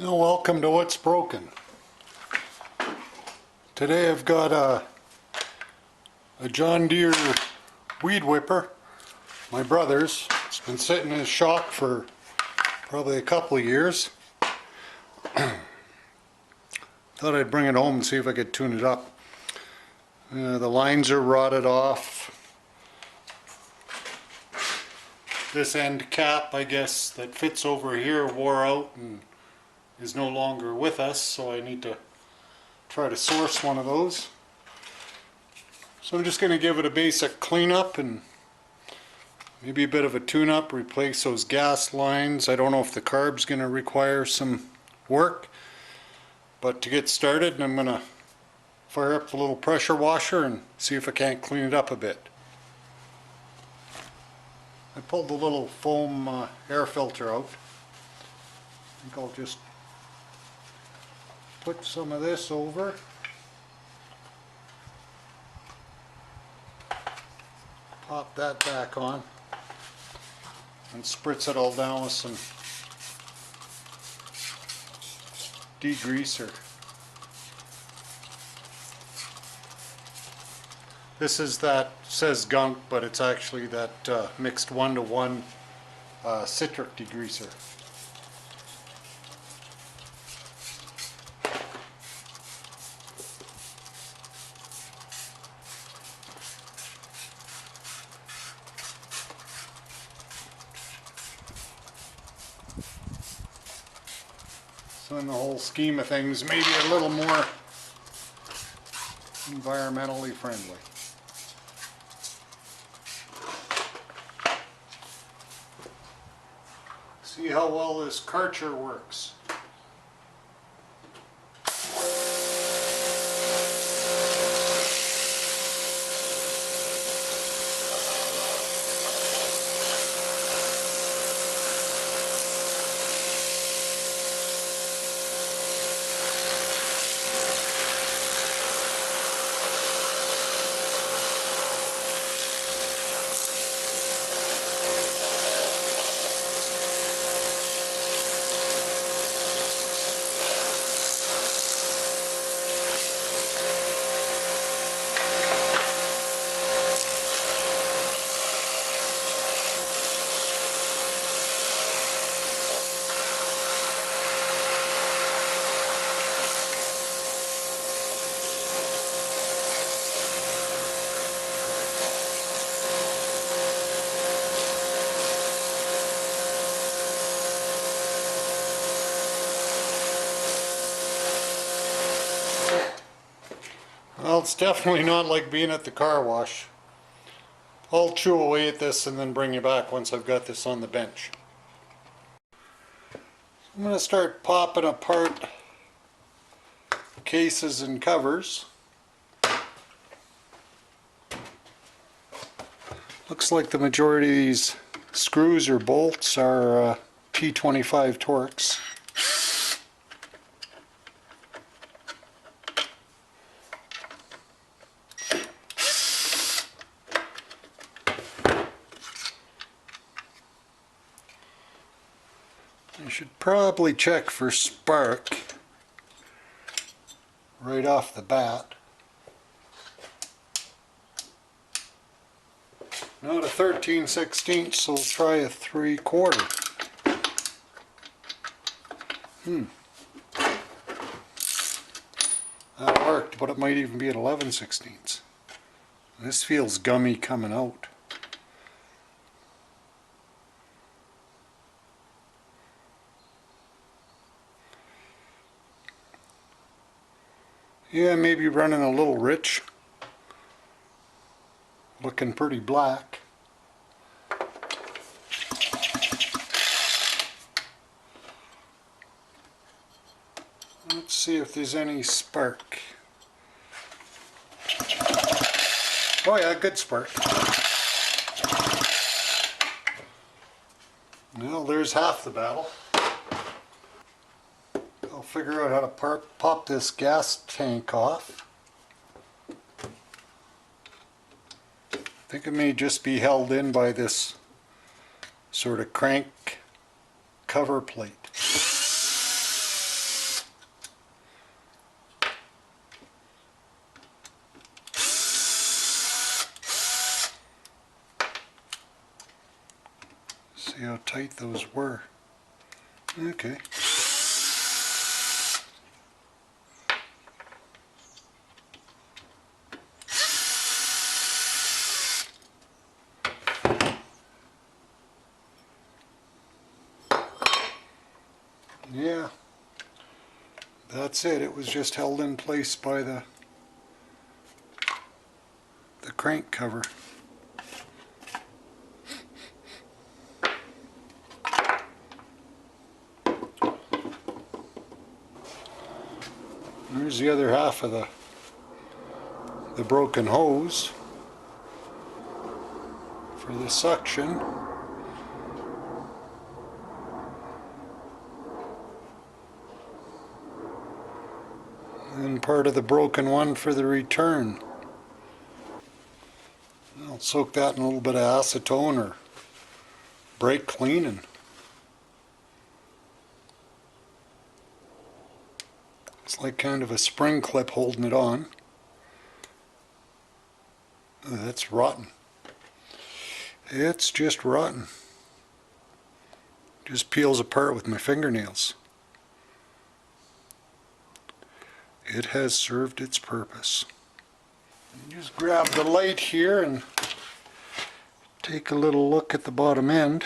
Well, welcome to What's Broken. Today I've got a John Deere weed whipper, my brother's. It's been sitting in his shop for probably a couple of years. Thought I'd bring it home and see if I could tune it up. The lines are rotted off. This end cap, I guess, that fits over here wore out and is no longer with us, so I need to try to source one of those. So I'm just going to give it a basic cleanup and maybe a bit of a tune-up, replace those gas lines. I don't know if the carb's going to require some work, but to get started, I'm going to fire up the little pressure washer and see if I can't clean it up a bit. I pulled the little foam air filter out. I think I'll just put some of this over. Pop that back on and spritz it all down with some degreaser. This is that, says gunk, but it's actually that mixed 1-to-1 citric degreaser. So in the whole scheme of things, maybe a little more environmentally friendly. See how well this Karcher works. Well, it's definitely not like being at the car wash. I'll chew away at this and then bring you back once I've got this on the bench. I'm going to start popping apart cases and covers. Looks like the majority of these screws or bolts are P25 Torx. I should probably check for spark right off the bat. Not a 13/16, so we'll try a 3/4. That worked, but it might even be an 11/16. This feels gummy coming out. Yeah, maybe running a little rich. Looking pretty black. Let's see if there's any spark. Oh yeah, good spark. Well, there's half the battle. I'll figure out how to pop this gas tank off. I think it may just be held in by this sort of crank cover plate. tight those were. Okay. Yeah, that's it. It was just held in place by the crank cover. There's the other half of the broken hose for the suction. And part of the broken one for the return. I'll soak that in a little bit of acetone or brake clean, and it's like kind of a spring clip holding it on. Oh, that's rotten. It's just rotten. Just peels apart with my fingernails. It has served its purpose. Just grab the light here and take a little look at the bottom end.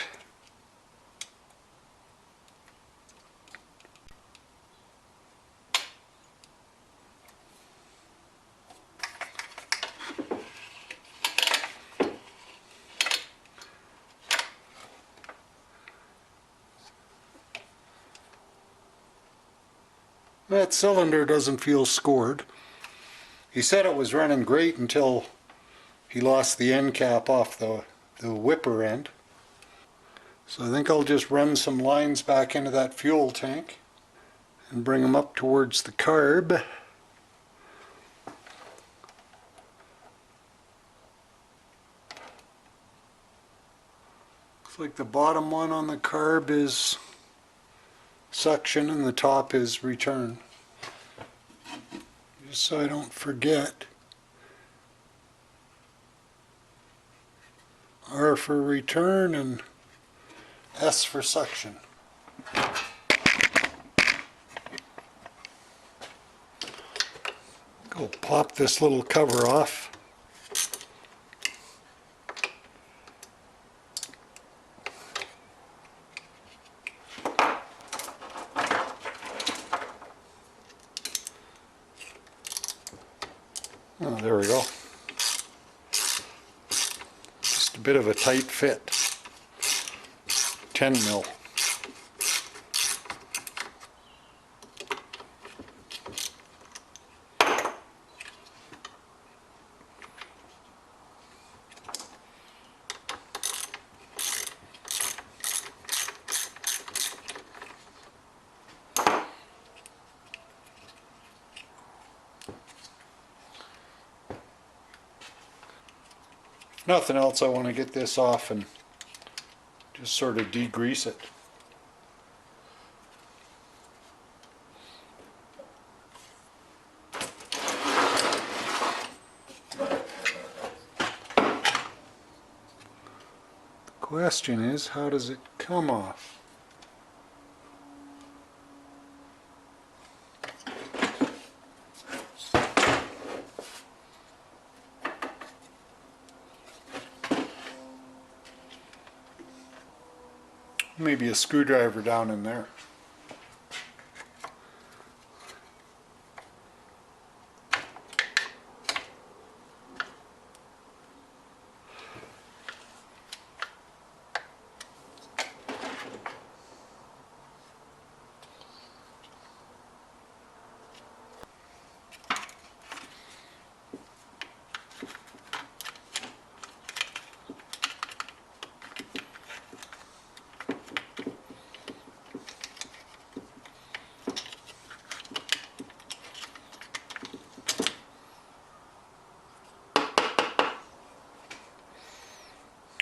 That cylinder doesn't feel scored. He said it was running great until he lost the end cap off the whipper end. So I think I'll just run some lines back into that fuel tank and bring them up towards the carb. Looks like the bottom one on the carb is suction and the top is return. Just so I don't forget. R for return and S for suction. Go pop this little cover off. Oh, there we go. Just a bit of a tight fit. 10 mil. If nothing else, I want to get this off and just sort of degrease it. The question is, how does it come off? Maybe a screwdriver down in there.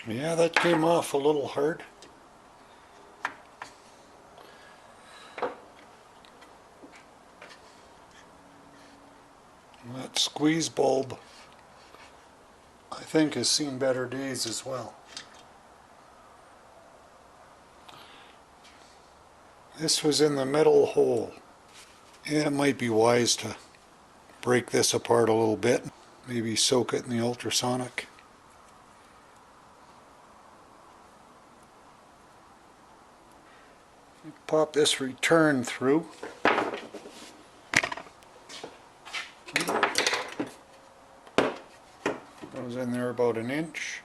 Yeah, that came off a little hard. That squeeze bulb, I think, has seen better days as well. This was in the middle hole. Yeah, it might be wise to break this apart a little bit. Maybe soak it in the ultrasonic. Pop this return through. Goes in there about an inch.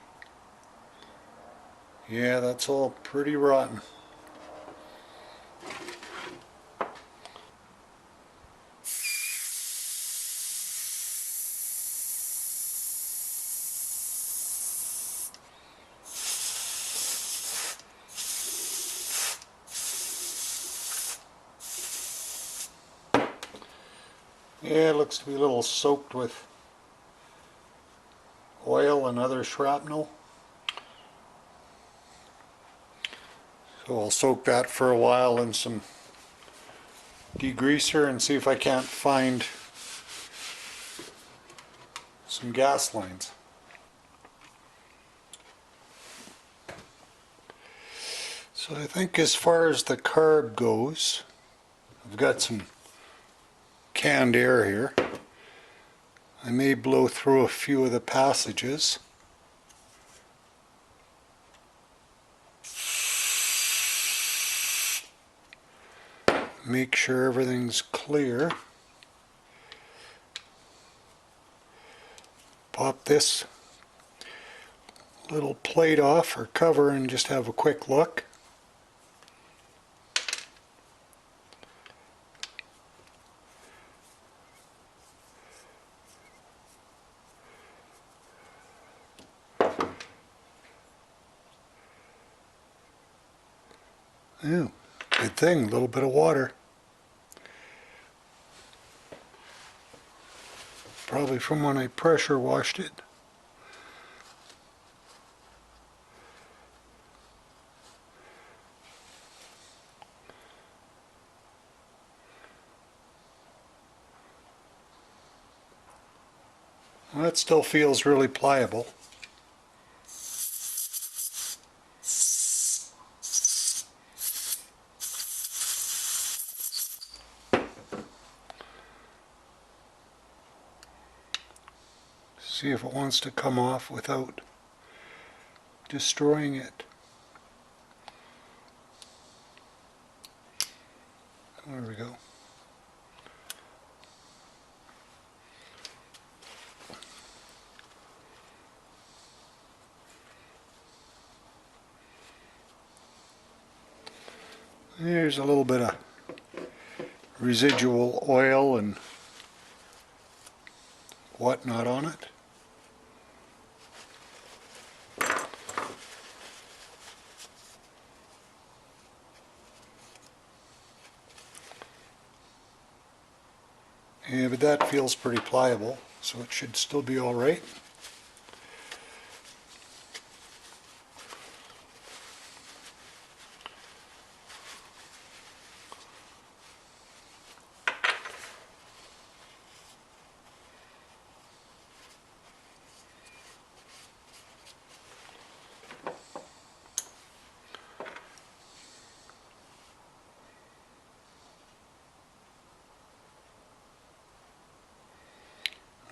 Yeah, that's all pretty rotten. Yeah, it looks to be a little soaked with oil and other shrapnel. So I'll soak that for a while in some degreaser and see if I can't find some gas lines. So I think as far as the carb goes, I've got some canned air here. I may blow through a few of the passages. Make sure everything's clear. Pop this little plate off or cover and just have a quick look. Yeah, good thing, a little bit of water. Probably from when I pressure washed it. Well, that still feels really pliable. See if it wants to come off without destroying it. There we go. There's a little bit of residual oil and whatnot on it. Yeah, but that feels pretty pliable, so it should still be all right.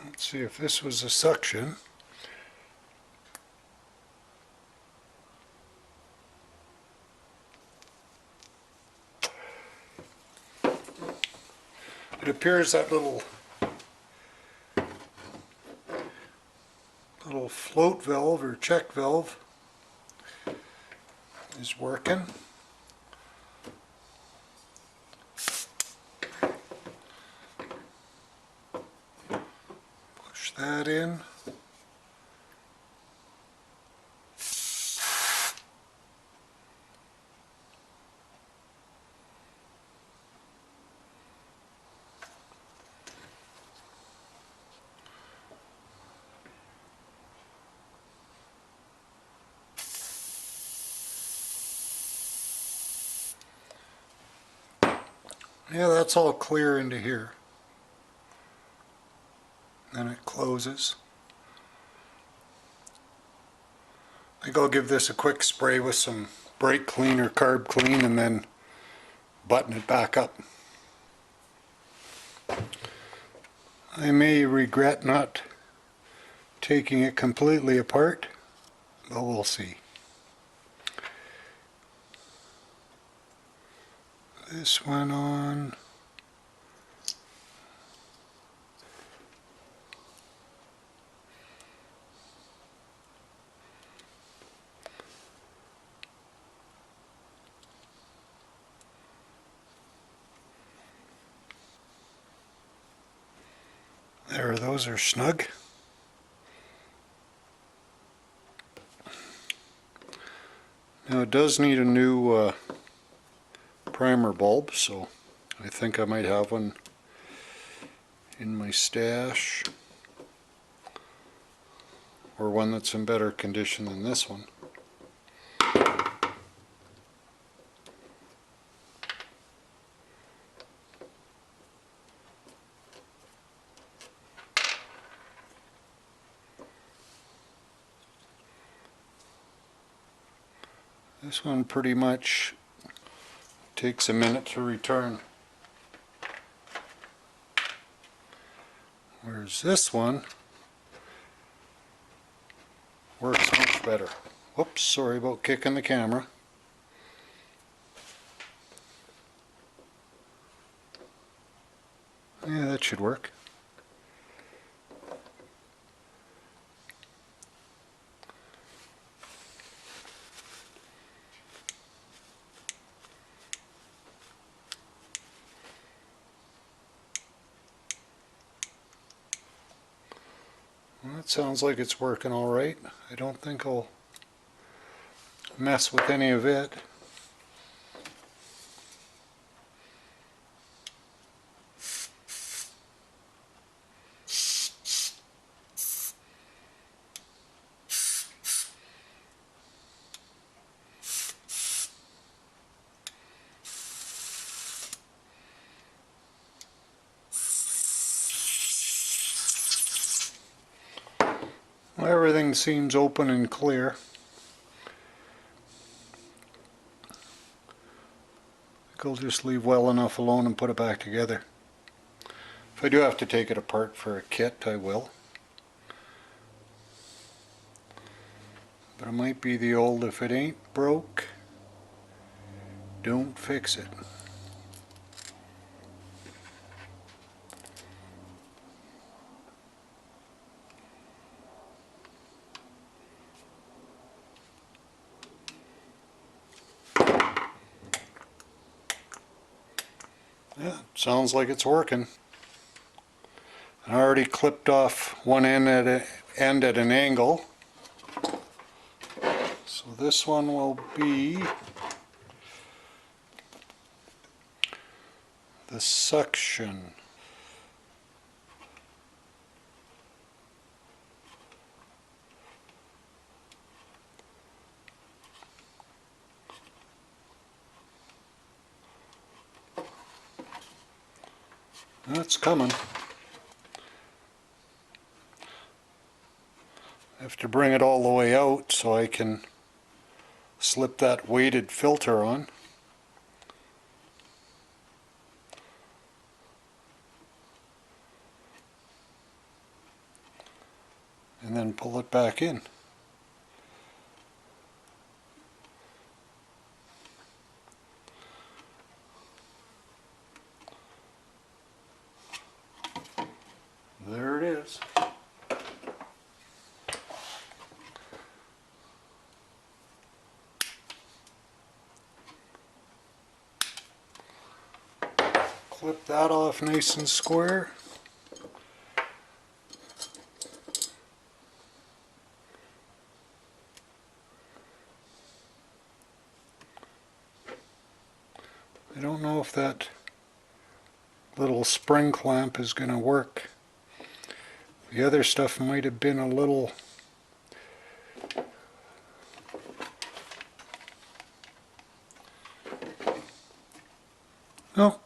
Let's see if this was a suction. It appears that little float valve or check valve is working. Push that in. Yeah, that's all clear into here. Then it closes. I think I'll give this a quick spray with some brake clean or carb clean and then button it back up. I may regret not taking it completely apart, but we'll see. This one on. There, those are snug. Now it does need a new primer bulb, so I think I might have one in my stash, or one that's in better condition than this one. This one pretty much takes a minute to return, whereas this one works much better. Whoops, sorry about kicking the camera. Yeah, that should work. Well, that sounds like it's working all right. I don't think I'll mess with any of it. Well, everything seems open and clear. I think I'll just leave well enough alone and put it back together. If I do have to take it apart for a kit, I will. But it might be the old, if it ain't broke, don't fix it. Yeah, sounds like it's working. I already clipped off one end at an angle. So this one will be the suction. That's coming. I have to bring it all the way out so I can slip that weighted filter on. And then pull it back in. There it is. Clip that off nice and square. I don't know if that little spring clamp is going to work. The other stuff might have been a little oh.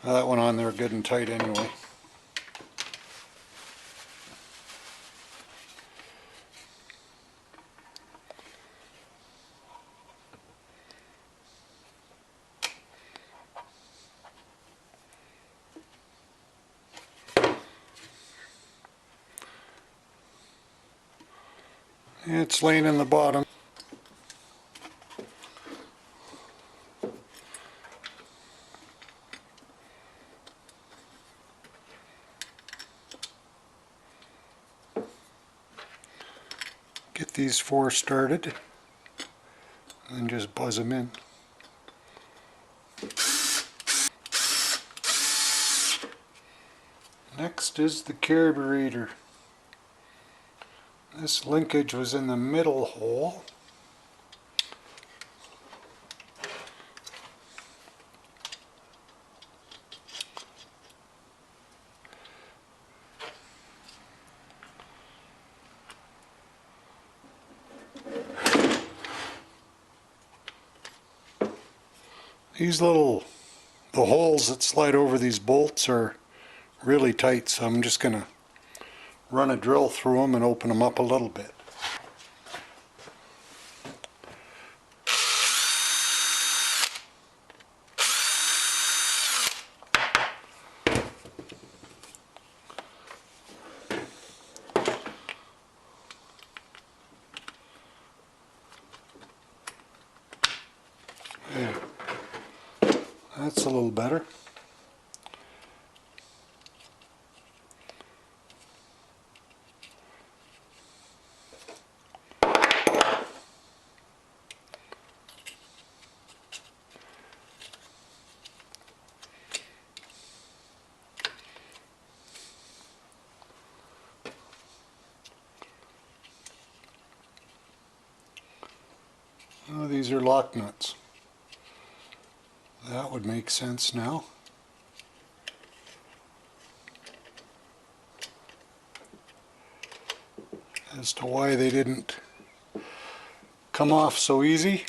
Well, that went on there good and tight anyway. It's laying in the bottom. Get these 4 started and just buzz them in. Next is the carburetor. This linkage was in the middle hole. These the holes that slide over these bolts are really tight, so I'm just going to run a drill through them and open them up a little bit. There. That's a little better. Oh, these are lock nuts. That would make sense now. As to why they didn't come off so easy.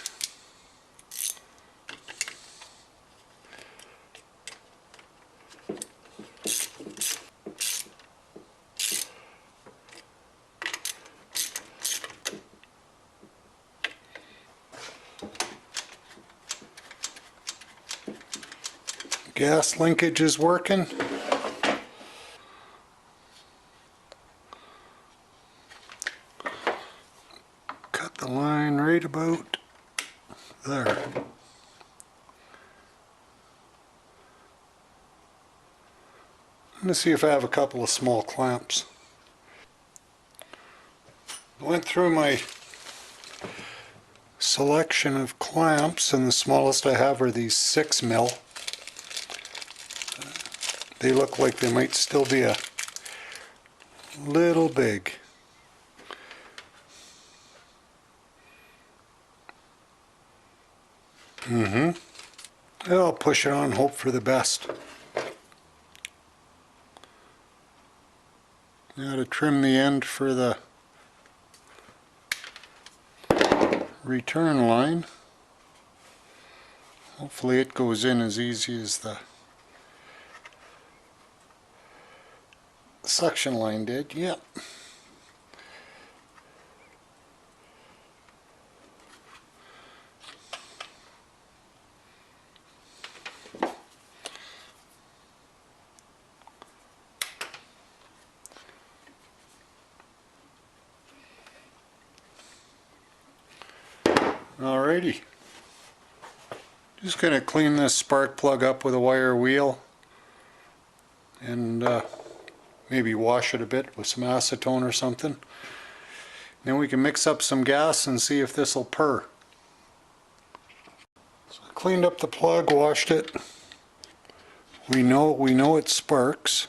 Gas linkage is working. Cut the line right about there. I'm going to see if I have a couple of small clamps. I went through my selection of clamps, and the smallest I have are these 6mm. They look like they might still be a little big. I'll push it on, hope for the best. Now to trim the end for the return line. Hopefully it goes in as easy as the suction line did. Yep. Alrighty. Just going to clean this spark plug up with a wire wheel and maybe wash it a bit with some acetone or something. Then we can mix up some gas and see if this will purr. So I cleaned up the plug, washed it. We know it sparks.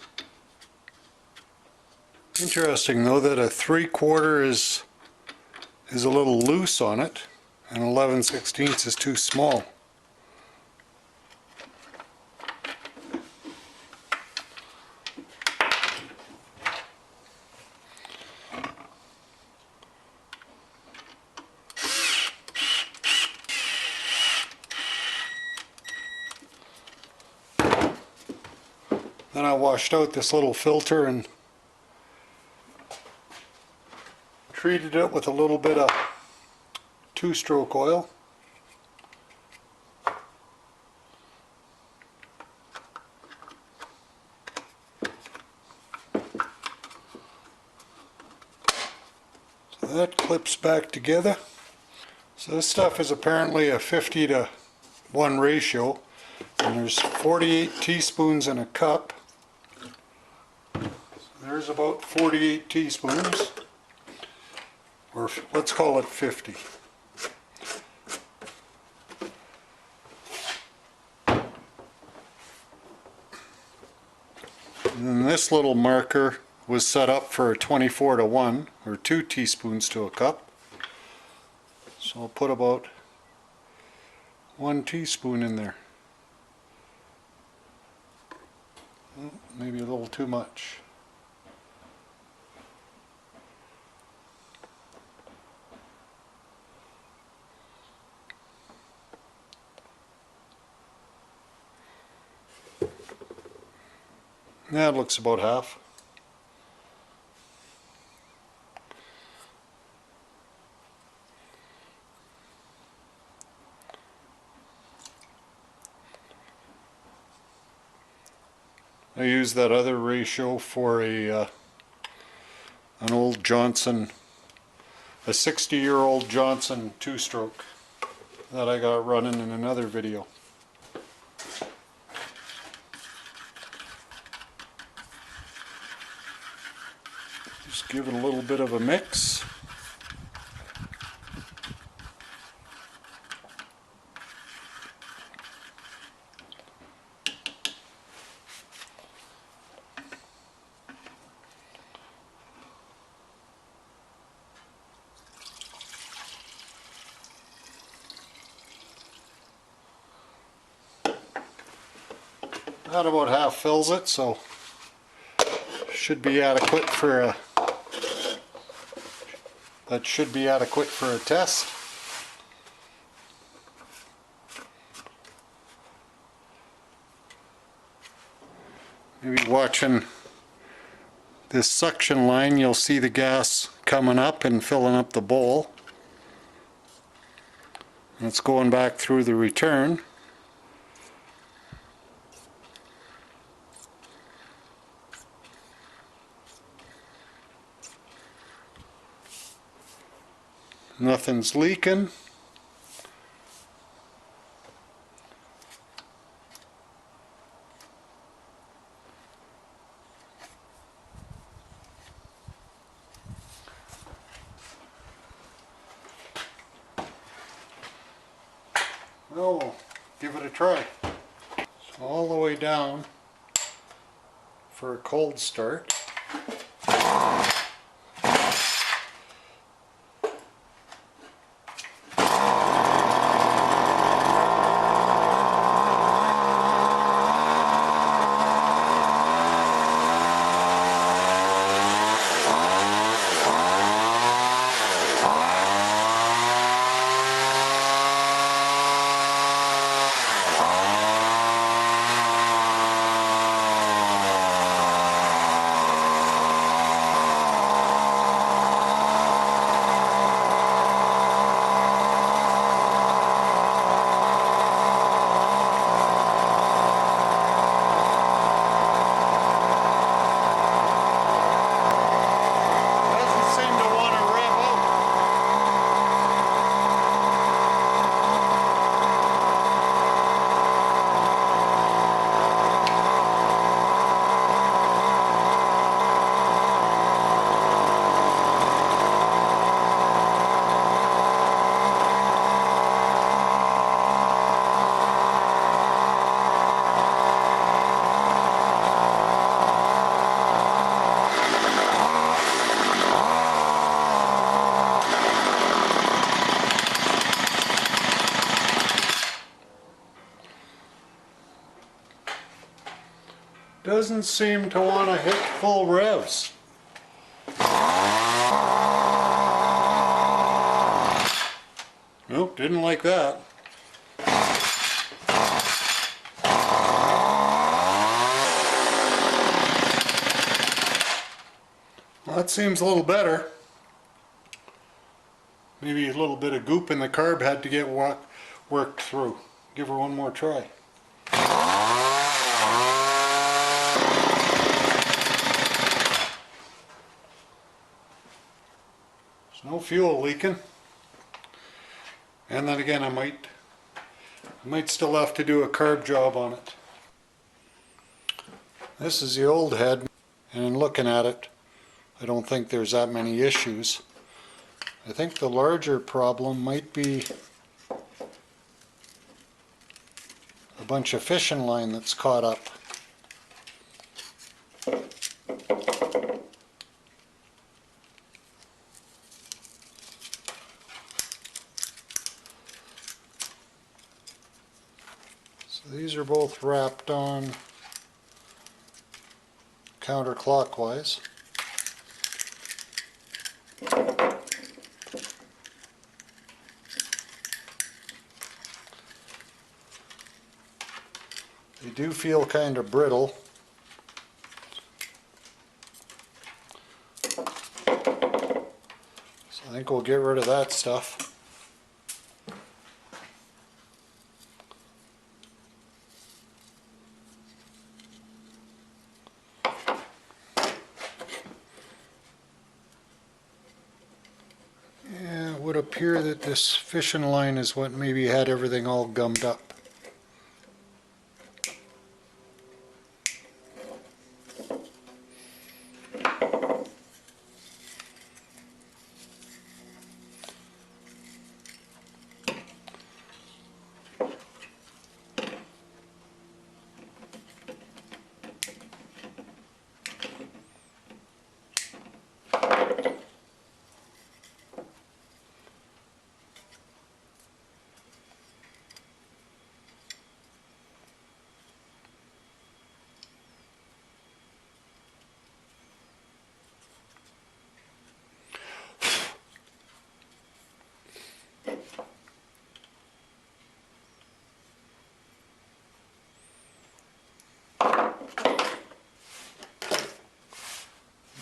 Interesting though that a 3/4 is a little loose on it, and 11/16 is too small. Then I washed out this little filter and treated it with a little bit of 2-stroke oil. So that clips back together. So this stuff is apparently a 50-to-1 ratio, and there's 48 teaspoons in a cup. So there's about 48 teaspoons, or let's call it 50. And then this little marker was set up for a 24-to-1, or 2 teaspoons to a cup. So I'll put about 1 teaspoon in there. Maybe a little too much. That looks about half. I use that other ratio for an old Johnson, a 60-year-old Johnson 2-stroke that I got running in another video. Just give it a little bit of a mix. That about half fills it, so should be adequate for a test. Maybe watching this suction line, you'll see the gas coming up and filling up the bowl. And it's going back through the return. Nothing's leaking. Well, we'll give it a try. So all the way down for a cold start. Doesn't seem to want to hit full revs. Nope, didn't like that. Well, that seems a little better. Maybe a little bit of goop in the carb had to get worked through. Give her one more try. There's no fuel leaking. And then again, I might still have to do a carb job on it. This is the old head, and in looking at it, I don't think there's that many issues. I think the larger problem might be a bunch of fishing line that's caught up. So these are both wrapped on counterclockwise. They do feel kind of brittle. So I think we'll get rid of that stuff. Yeah, it would appear that this fishing line is what maybe had everything all gummed up.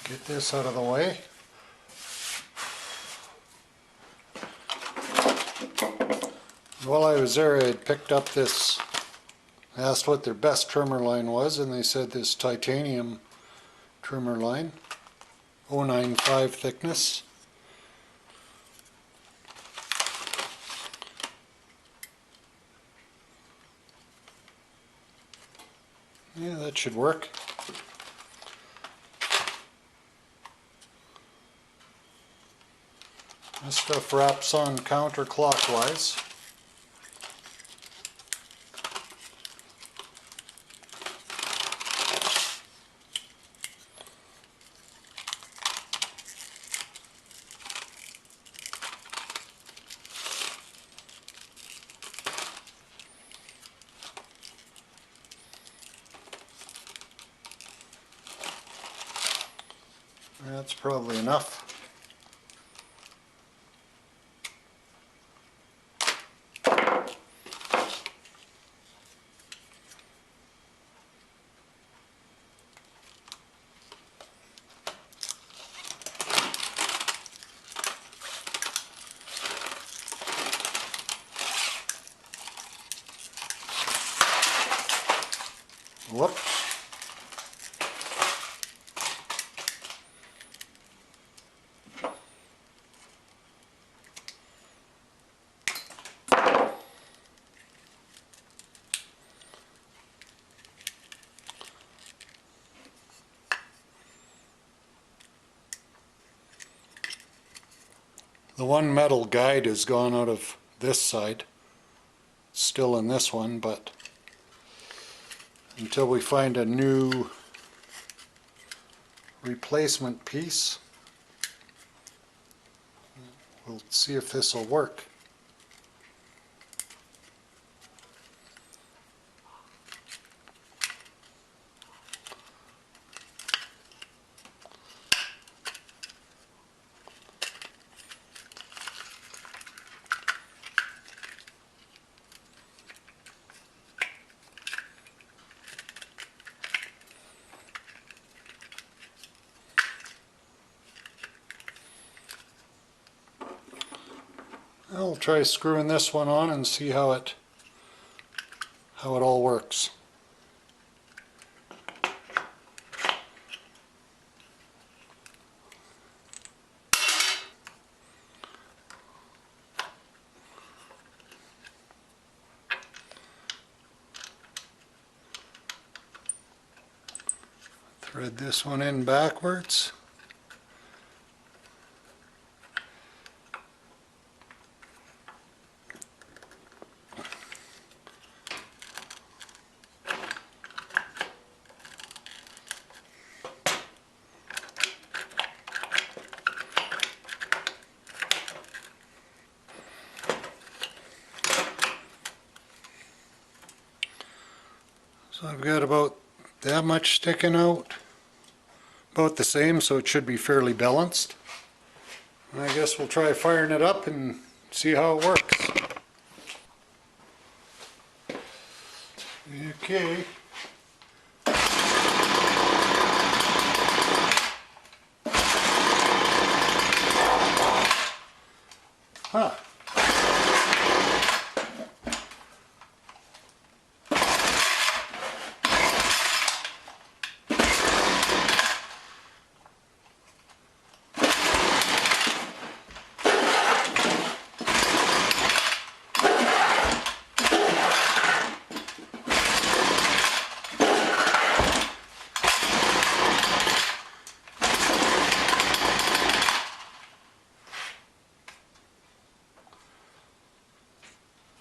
Get this out of the way. While I was there, I had picked up this, asked what their best trimmer line was, and they said this titanium trimmer line, 0.95 thickness. Yeah, that should work. This stuff wraps on counterclockwise. That's probably enough. Whoops. The one metal guide has gone out of this side. It's still in this one, but until we find a new replacement piece, we'll see if this will work. I'll try screwing this one on and see how it all works. Thread this one in backwards. So I've got about that much sticking out, about the same, so it should be fairly balanced. And I guess we'll try firing it up and see how it works. Okay. Huh.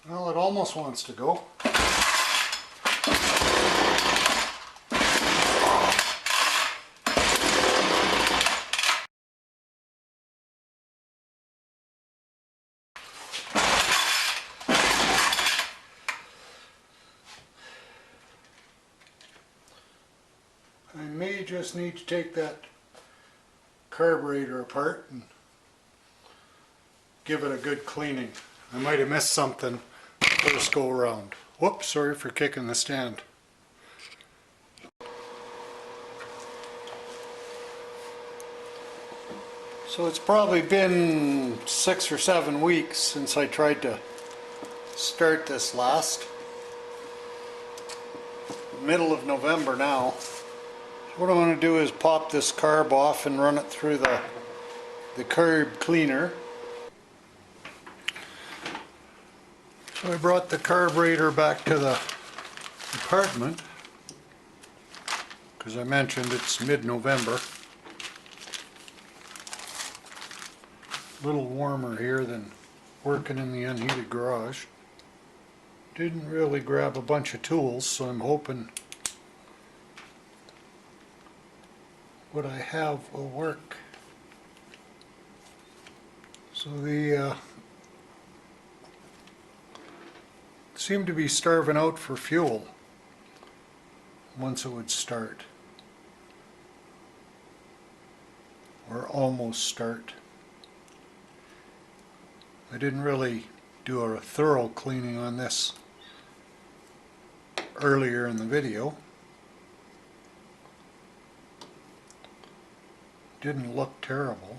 Well, it almost wants to go. I may just need to take that carburetor apart and give it a good cleaning. I might have missed something first go around. Whoops, sorry for kicking the stand. So it's probably been 6 or 7 weeks since I tried to start this last. Middle of November now. What I want to do is pop this carb off and run it through the carb cleaner. So I brought the carburetor back to the apartment because I mentioned it's mid-November. A little warmer here than working in the unheated garage. Didn't really grab a bunch of tools, so I'm hoping what I have will work. So the seemed to be starving out for fuel once it would start, or almost start. I didn't really do a thorough cleaning on this earlier in the video. Didn't look terrible,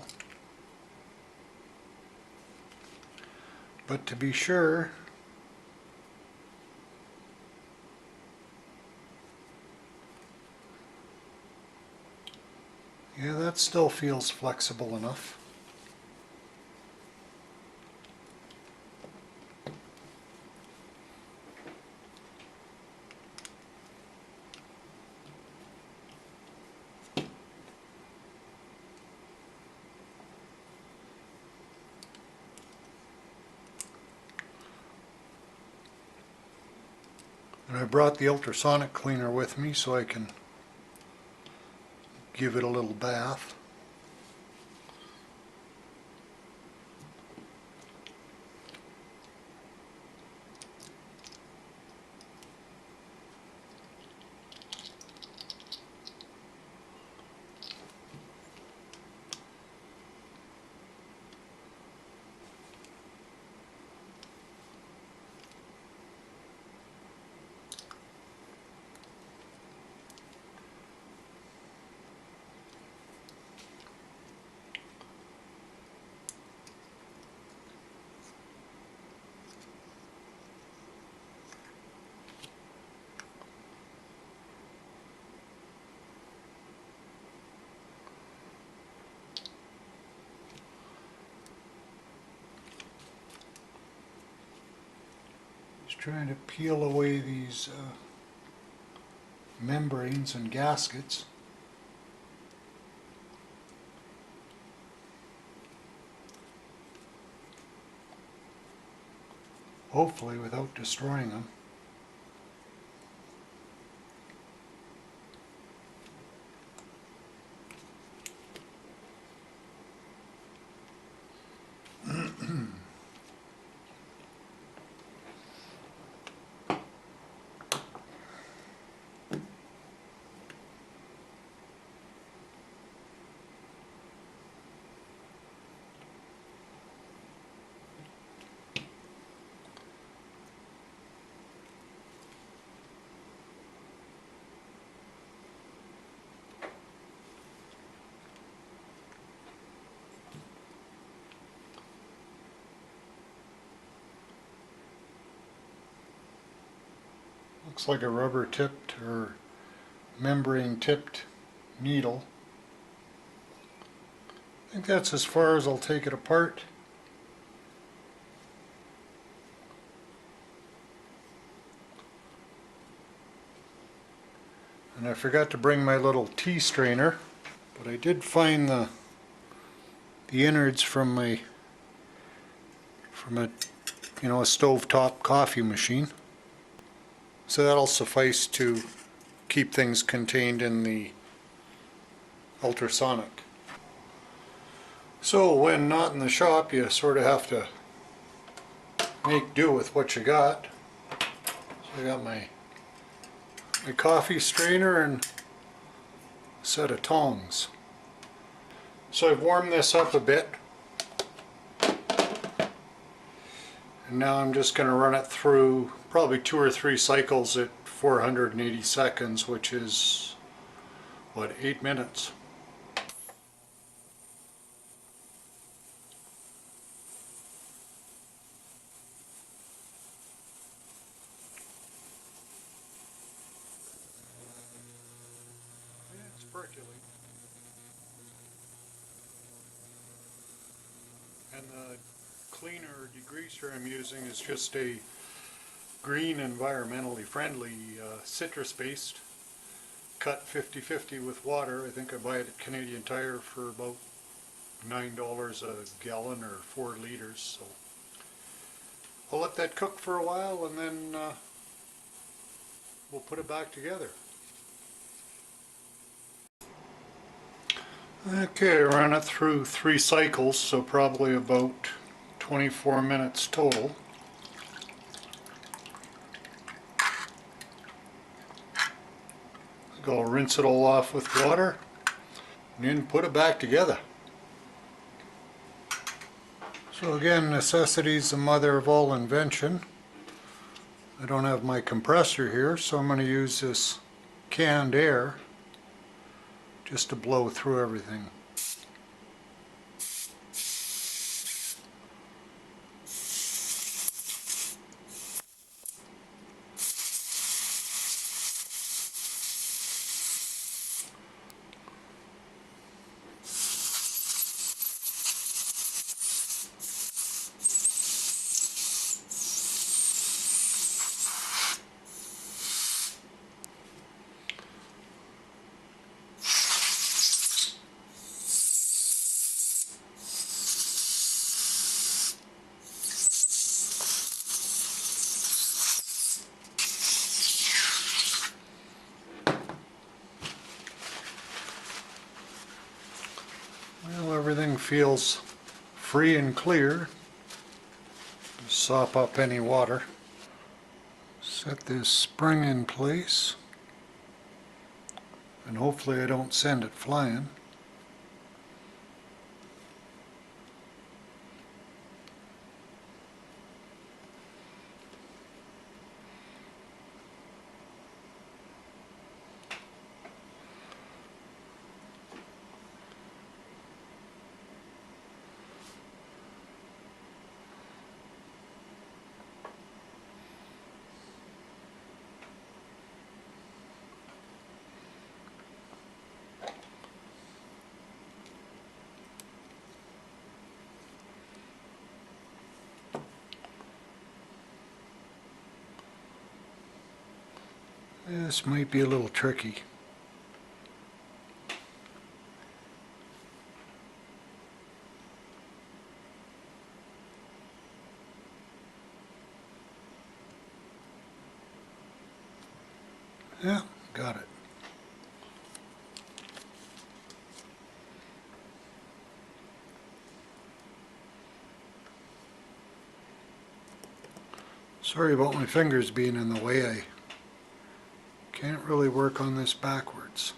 but to be sure, yeah, that still feels flexible enough. And I brought the ultrasonic cleaner with me so I can give it a little bath. Just trying to peel away these membranes and gaskets. hopefully without destroying them. Looks like a rubber tipped or membrane tipped needle. I think that's as far as I'll take it apart. And I forgot to bring my little tea strainer, but I did find the innards from a a stovetop coffee machine. So that'll suffice to keep things contained in the ultrasonic. So when not in the shop, you sort of have to make do with what you got. So I got my coffee strainer and a set of tongs. So I've warmed this up a bit, and now I'm just going to run it through probably 2 or 3 cycles at 480 seconds, which is what, 8 minutes. Yeah, it's percolating. And the cleaner degreaser I'm using is just a green, environmentally friendly, citrus-based, cut 50-50 with water. I think I buy it at Canadian Tire for about $9 a gallon or 4 liters. So I'll let that cook for a while, and then we'll put it back together. Okay, I ran it through 3 cycles, so probably about 24 minutes total. I'll rinse it all off with water and then put it back together. So again, necessity's the mother of all invention. I don't have my compressor here, so I'm going to use this canned air just to blow through everything. Well, everything feels free and clear. Just sop up any water. Set this spring in place, and hopefully I don't send it flying. This might be a little tricky. Yeah, got it. Sorry about my fingers being in the way. I can't really work on this backwards.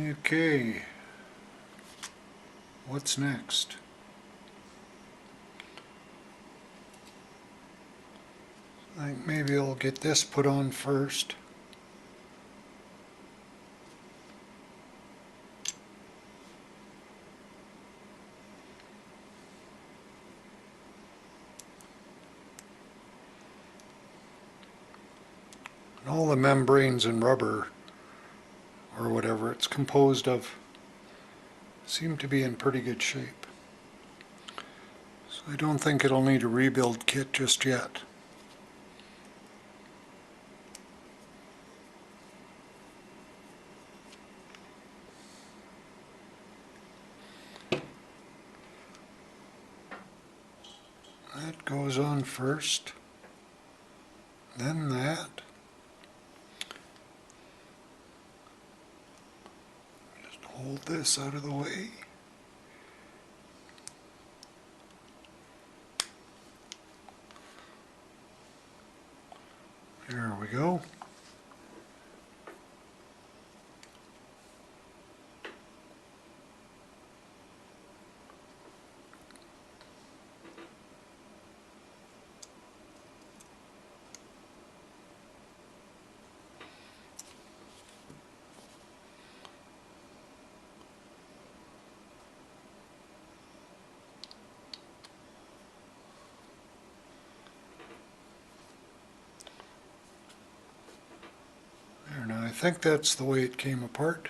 Okay, what's next? I think maybe I'll get this put on first. And all the membranes and rubber, or whatever it's composed of, seem to be in pretty good shape. So I don't think it'll need a rebuild kit just yet. That goes on first, then that. Just hold this out of the way. There we go. There, now I think that's the way it came apart.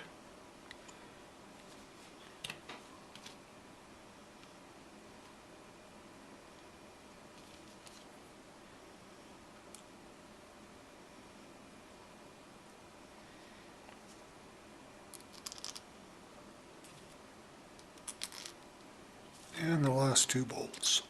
And the last two bolts.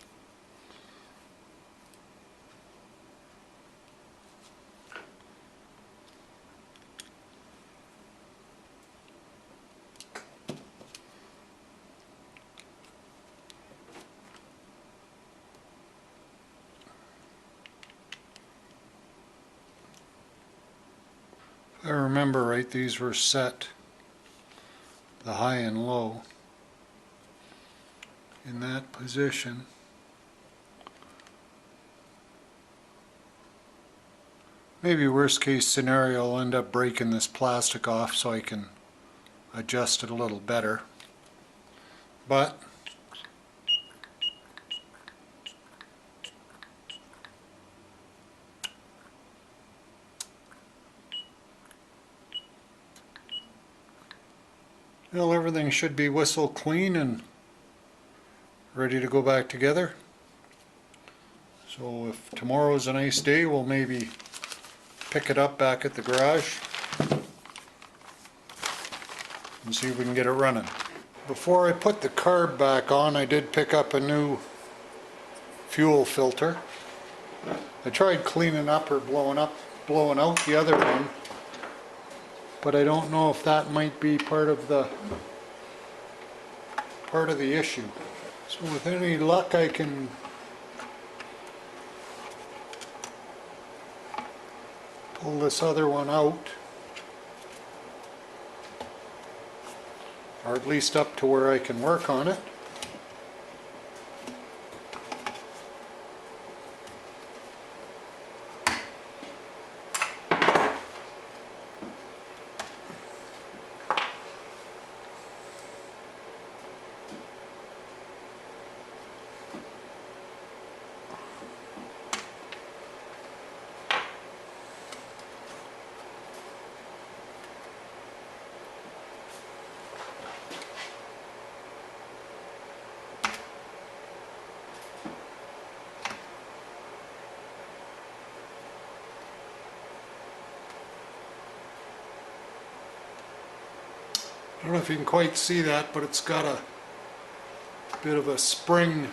If I remember right, these were set, the high and low, in that position. Maybe worst case scenario, I'll end up breaking this plastic off so I can adjust it a little better. But well, everything should be whistle clean and ready to go back together. So if tomorrow's a nice day, we'll maybe pick it up back at the garage and see if we can get it running. Before I put the carb back on, I did pick up a new fuel filter. I tried cleaning up or blowing out the other one, but I don't know if that might be part of the issue. So with any luck, I can pull this other one out, or at least up to where I can work on it. don't know if you can quite see that, but it's got a bit of a spring,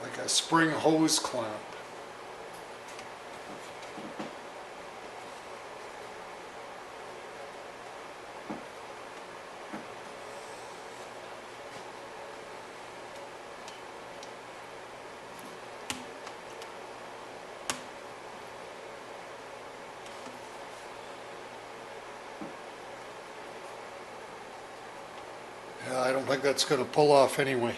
like a spring hose clamp. Yeah, I don't think that's going to pull off anyway.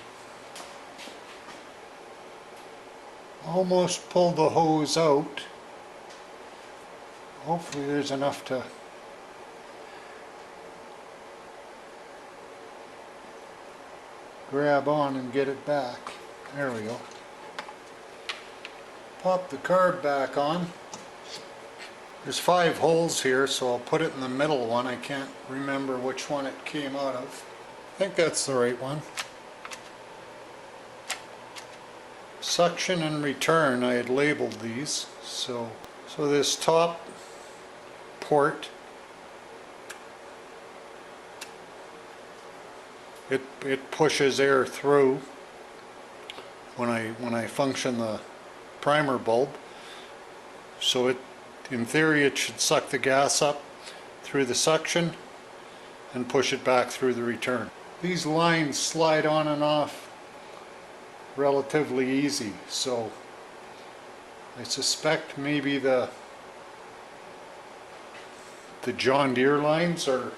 Almost pulled the hose out. Hopefully there's enough to grab on and get it back. There we go. Pop the carb back on. There's 5 holes here, so I'll put it in the middle one. I can't remember which one it came out of. I think that's the right one. Suction and return, I had labeled these. So this top port, it pushes air through when I function the primer bulb. So in theory it should suck the gas up through the suction and push it back through the return. These lines slide on and off relatively easy, so I suspect maybe the John Deere lines are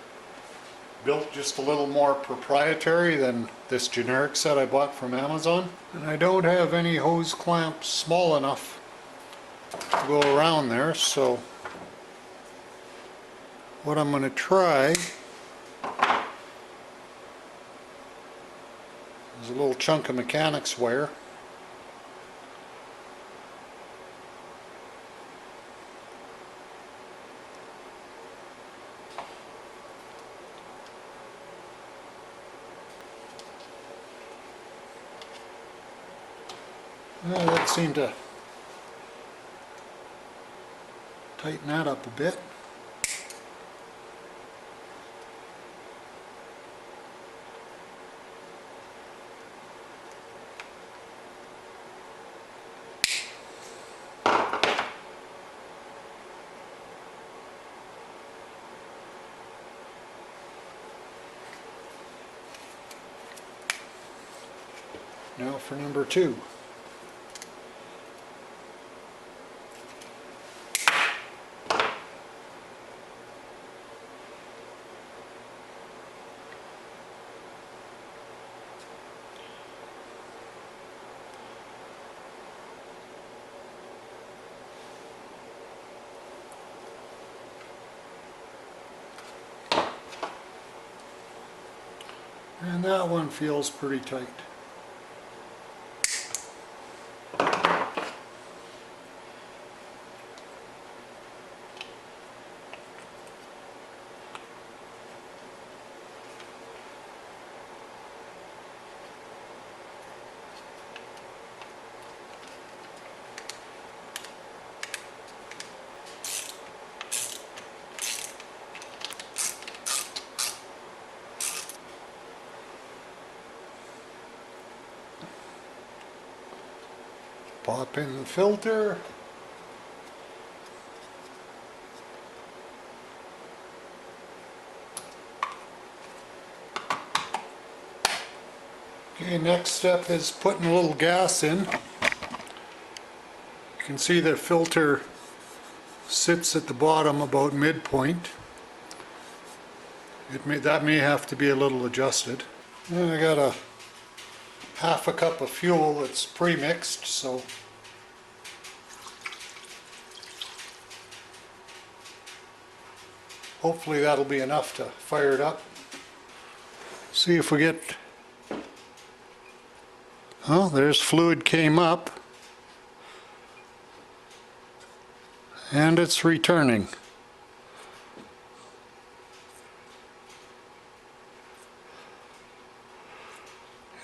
built just a little more proprietary than this generic set I bought from Amazon. And I don't have any hose clamps small enough to go around there, so what I'm going to try is a little chunk of mechanics wire. Well, that seemed to tighten that up a bit. Now for number 2. And that one feels pretty tight. Pop in the filter. Okay, next step is putting a little gas in. You can see the filter sits at the bottom about midpoint. That may have to be a little adjusted. And I got a half a cup of fuel that's pre-mixed, so hopefully that'll be enough to fire it up. See if we get, oh, there's fluid came up and it's returning.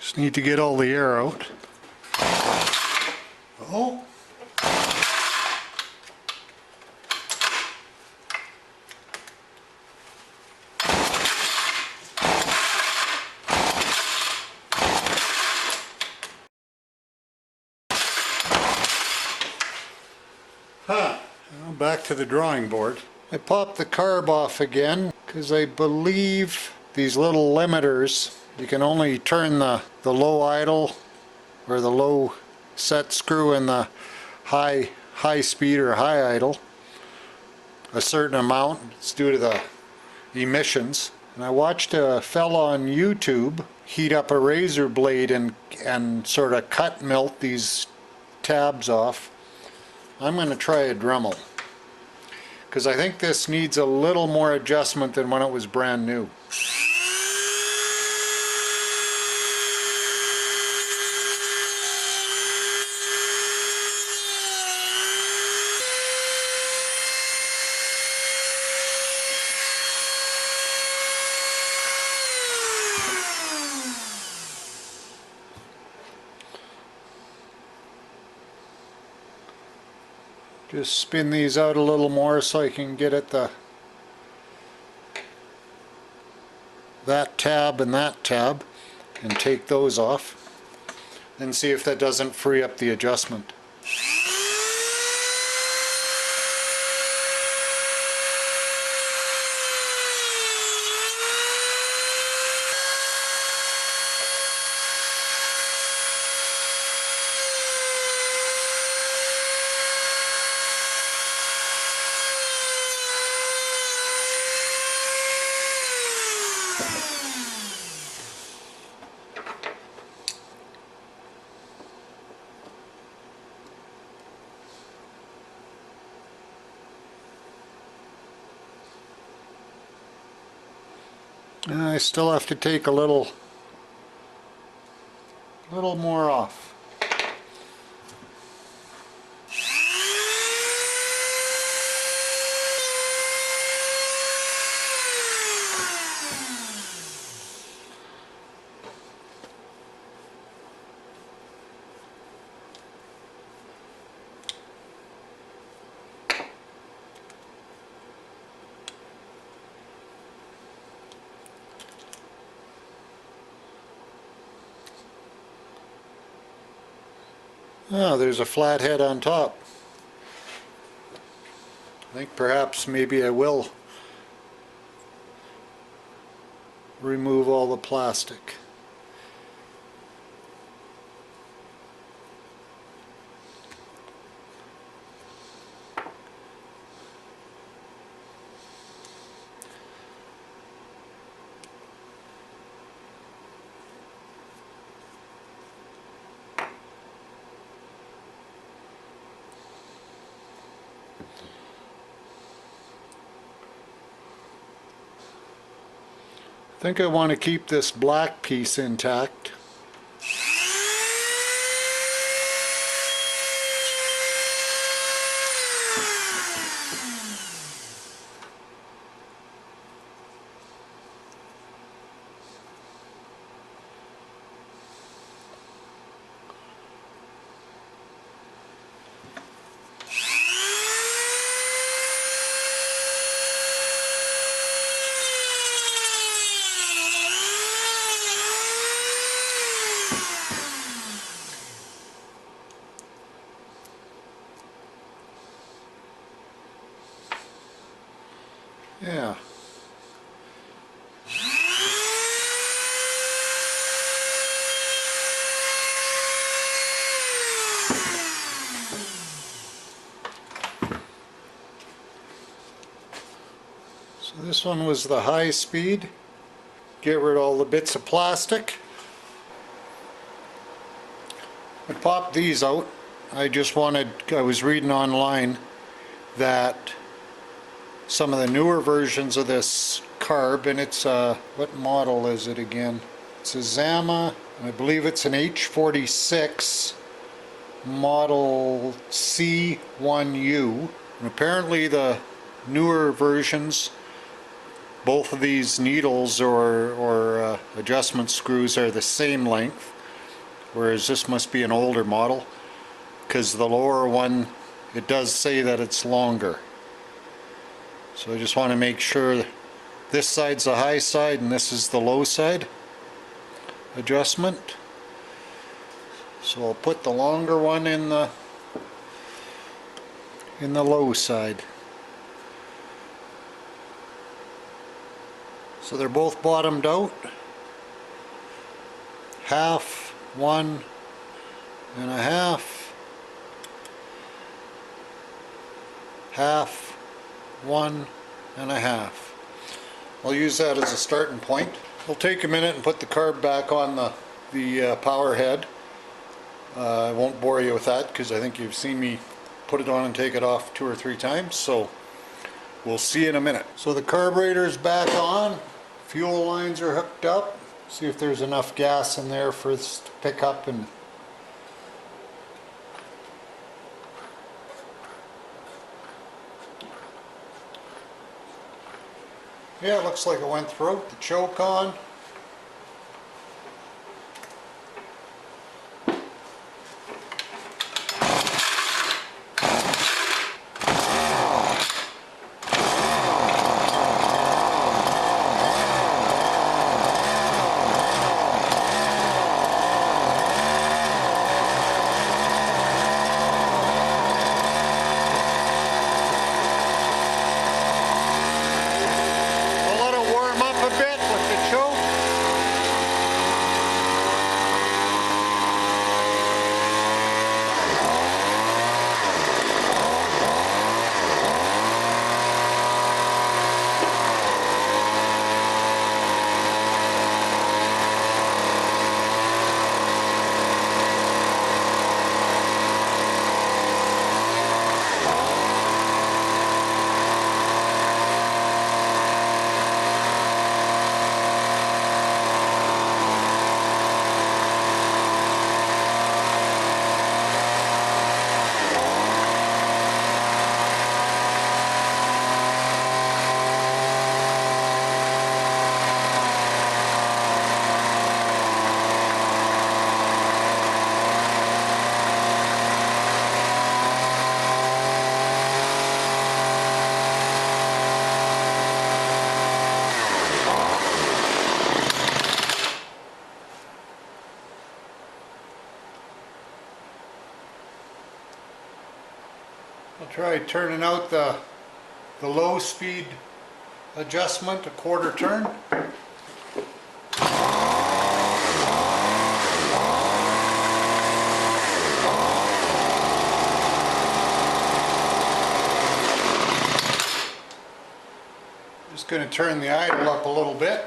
Just need to get all the air out. Oh. Now back to the drawing board. I popped the carb off again because I believe these little limiters, you can only turn the low idle or the low set screw in the high speed or high idle a certain amount. It's due to the emissions. And I watched a fella on YouTube heat up a razor blade and sort of cut melt these tabs off. I'm going to try a Dremel because I think this needs a little more adjustment than when it was brand new. Just spin these out a little more so I can get at that tab and take those off and see if that doesn't free up the adjustment. I still have to take a little more off. Oh, there's a flat head on top. I think perhaps maybe I will remove all the plastic. I think I want to keep this black piece intact. Yeah. So this one was the high speed. Get rid of all the bits of plastic. I popped these out. I was reading online that some of the newer versions of this carb, and it's what model is it again? It's a Zama, I believe it's an H46 Model C1U. And apparently the newer versions, both of these needles or adjustment screws are the same length, whereas this must be an older model, because the lower one, it does say that it's longer. So I just want to make sure this side's the high side and this is the low side adjustment. So I'll put the longer one in in the low side. So they're both bottomed out. Half, 1.5, half, 1.5. I'll use that as a starting point. We'll take a minute and put the carb back on the power head. I won't bore you with that because I think you've seen me put it on and take it off 2 or 3 times, so we'll see in a minute. So the carburetor's back on, fuel lines are hooked up. See if there's enough gas in there for this to pick up and yeah, it looks like it went through. The choke on. I'll try turning out the low speed adjustment, a 1/4 turn. Just going to turn the idle up a little bit.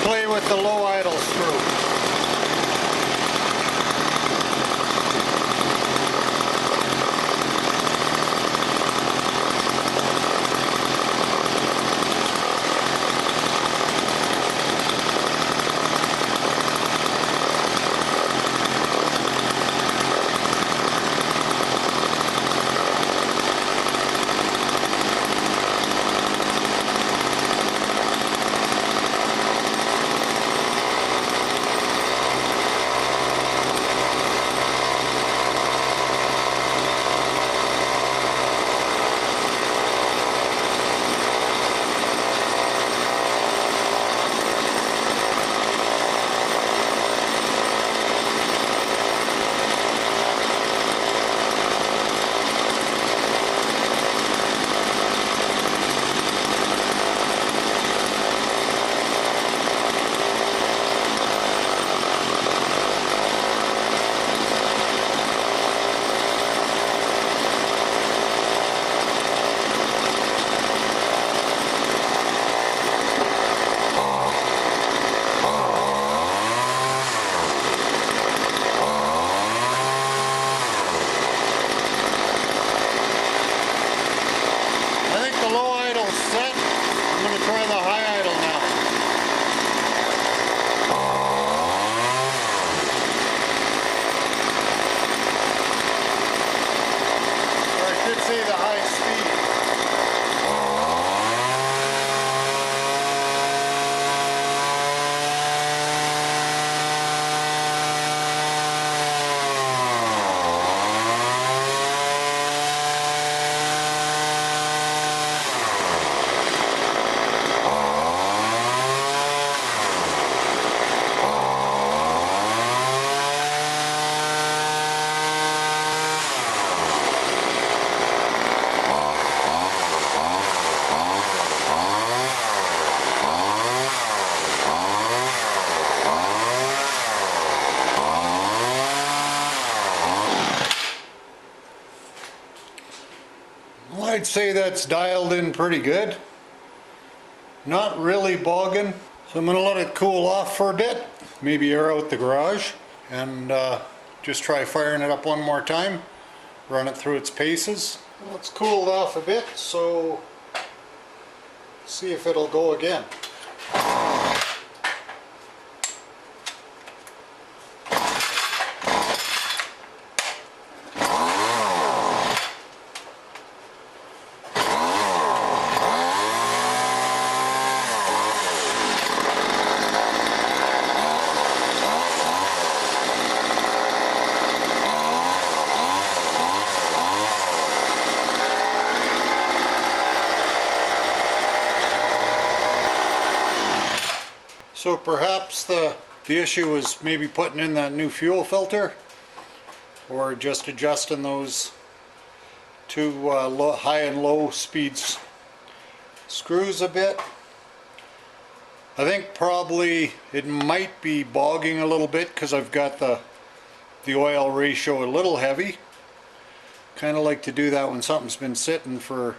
Play with the low idle screw. I'd say that's dialed in pretty good. Not really bogging, so I'm going to let it cool off for a bit, maybe air out the garage, and just try firing it up one more time, run it through its paces. Well, it's cooled off a bit, so see if it'll go again. So perhaps the issue was maybe putting in that new fuel filter, or just adjusting those two high and low speeds screws a bit. I think probably it might be bogging a little bit because I've got the oil ratio a little heavy. Kind of like to do that when something's been sitting for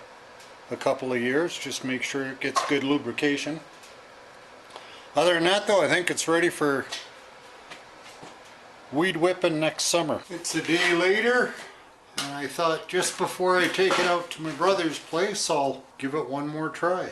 a couple of years, just make sure it gets good lubrication. Other than that though, I think it's ready for weed whipping next summer. It's a day later, and I thought just before I take it out to my brother's place, I'll give it one more try.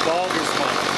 Bog as much.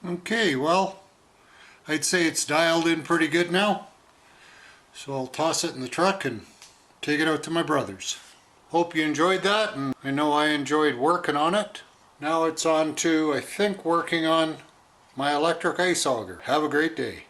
Okay, well, I'd say it's dialed in pretty good now. So I'll toss it in the truck and take it out to my brother's. Hope you enjoyed that, and I know I enjoyed working on it. Now it's on to, I think, working on my electric ice auger. Have a great day.